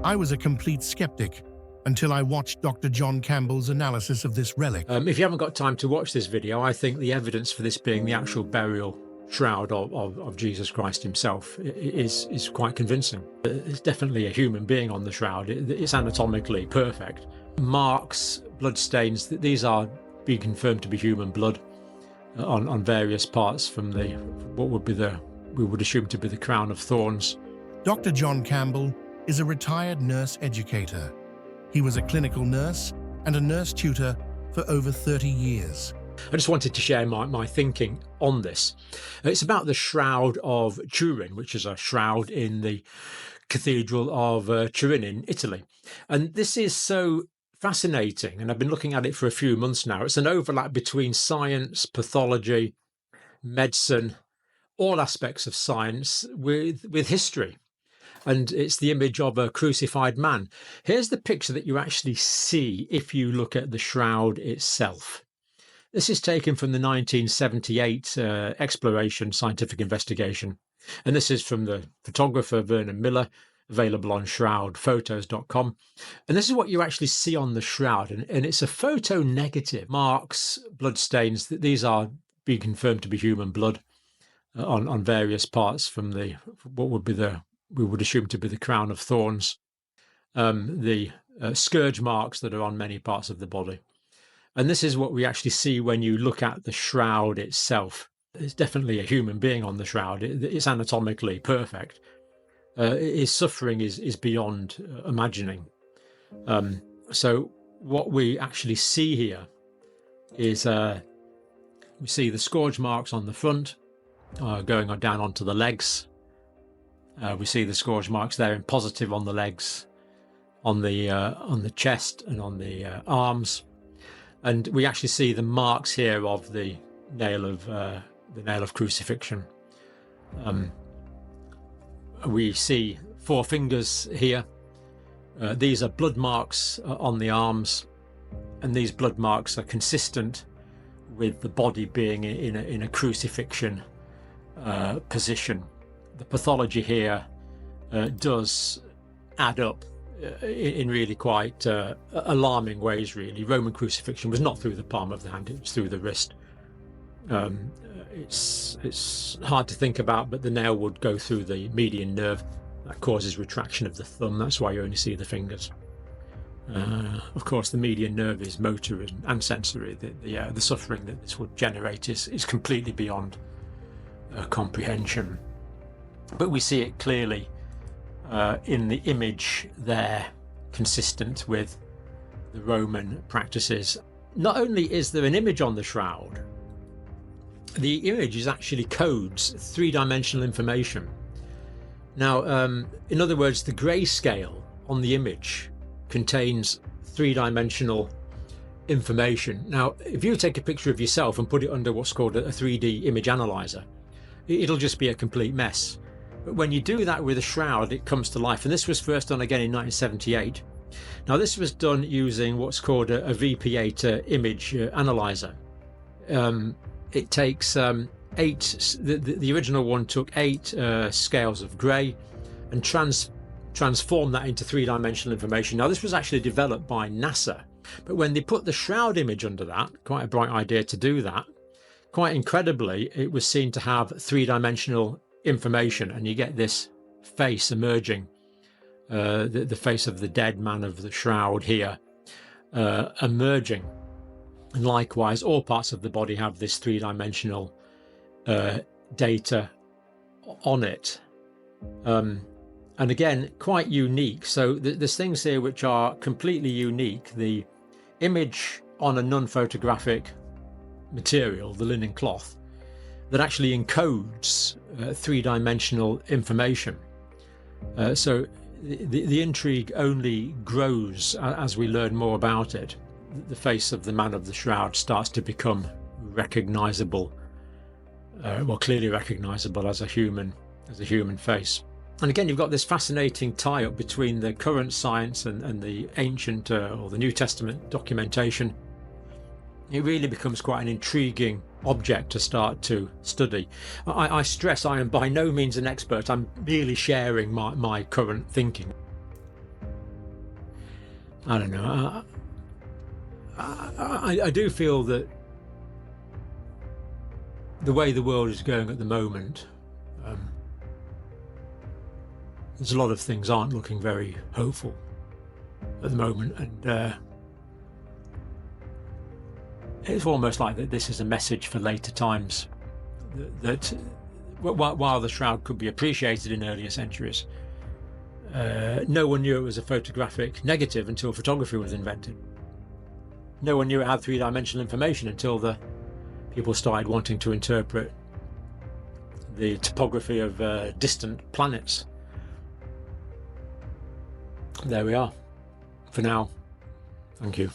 I was a complete skeptic until I watched Dr. John Campbell's analysis of this relic. If you haven't got time to watch this video, I think the evidence for this being the actual burial shroud of Jesus Christ himself is quite convincing. It's definitely a human being on the shroud. It's anatomically perfect. Marks, blood stains, these are being confirmed to be human blood on various parts from what we would assume to be the crown of thorns. Dr. John Campbell is a retired nurse educator. He was a clinical nurse and a nurse tutor for over 30 years. I just wanted to share my thinking on this. It's about the Shroud of Turin, which is a shroud in the Cathedral of Turin in Italy. And this is so fascinating, and I've been looking at it for a few months now. It's an overlap between science, pathology, medicine, all aspects of science with history. And it's the image of a crucified man. Here's the picture that you actually see if you look at the shroud itself. This is taken from the 1978 exploration scientific investigation. And this is from the photographer Vernon Miller, available on shroudphotos.com. And this is what you actually see on the shroud. And it's a photo negative. Marks, blood stains, these are being confirmed to be human blood on various parts from what we would assume to be the crown of thorns, the scourge marks that are on many parts of the body. And this is what we actually see when you look at the shroud itself. There's definitely a human being on the shroud. It's anatomically perfect. His suffering is beyond imagining. So what we actually see here is we see the scourge marks on the front, going on down onto the legs. We see the scourge marks there in positive on the legs, on the chest and on the arms. And we actually see the marks here of the nail of crucifixion. We see 4 fingers here. These are blood marks on the arms, and these blood marks are consistent with the body being in a crucifixion position. The pathology here does add up in really quite alarming ways, really. Roman crucifixion was not through the palm of the hand, it was through the wrist. It's hard to think about, but the nail would go through the median nerve. That causes retraction of the thumb. That's why you only see the fingers. Of course, the median nerve is motor and sensory. The suffering that this would generate is completely beyond comprehension. But we see it clearly in the image there, consistent with the Roman practices. Not only is there an image on the shroud, the image is actually codes, 3-dimensional information. Now, in other words, the grayscale on the image contains 3-dimensional information. Now, if you take a picture of yourself and put it under what's called a 3D image analyzer, it'll just be a complete mess. But when you do that with a shroud, it comes to life. And this was first done again in 1978. Now, this was done using what's called a VP8 image analyzer. It takes 8, the original one took 8 scales of grey and transformed that into 3-dimensional information. Now, this was actually developed by NASA. But when they put the shroud image under that, quite a bright idea to do that, quite incredibly, it was seen to have 3-dimensional information, and you get this face emerging, the face of the dead man of the shroud here emerging. And likewise, all parts of the body have this 3-dimensional data on it. And again, quite unique. So there's things here which are completely unique. The image on a non-photographic material, the linen cloth, that actually encodes 3-dimensional information. So the intrigue only grows as we learn more about it. The face of the man of the shroud starts to become recognizable, clearly recognizable as a human face. And again, you've got this fascinating tie-up between the current science and the ancient or the New Testament documentation. It really becomes quite an intriguing object to start to study. I stress I am by no means an expert. I'm merely sharing my current thinking. I don't know. I do feel that the way the world is going at the moment, there's a lot of things aren't looking very hopeful at the moment, and it's almost like that this is a message for later times, that while the shroud could be appreciated in earlier centuries, no one knew it was a photographic negative until photography was invented. No one knew it had three-dimensional information until the people started wanting to interpret the topography of distant planets. There we are. For now, thank you.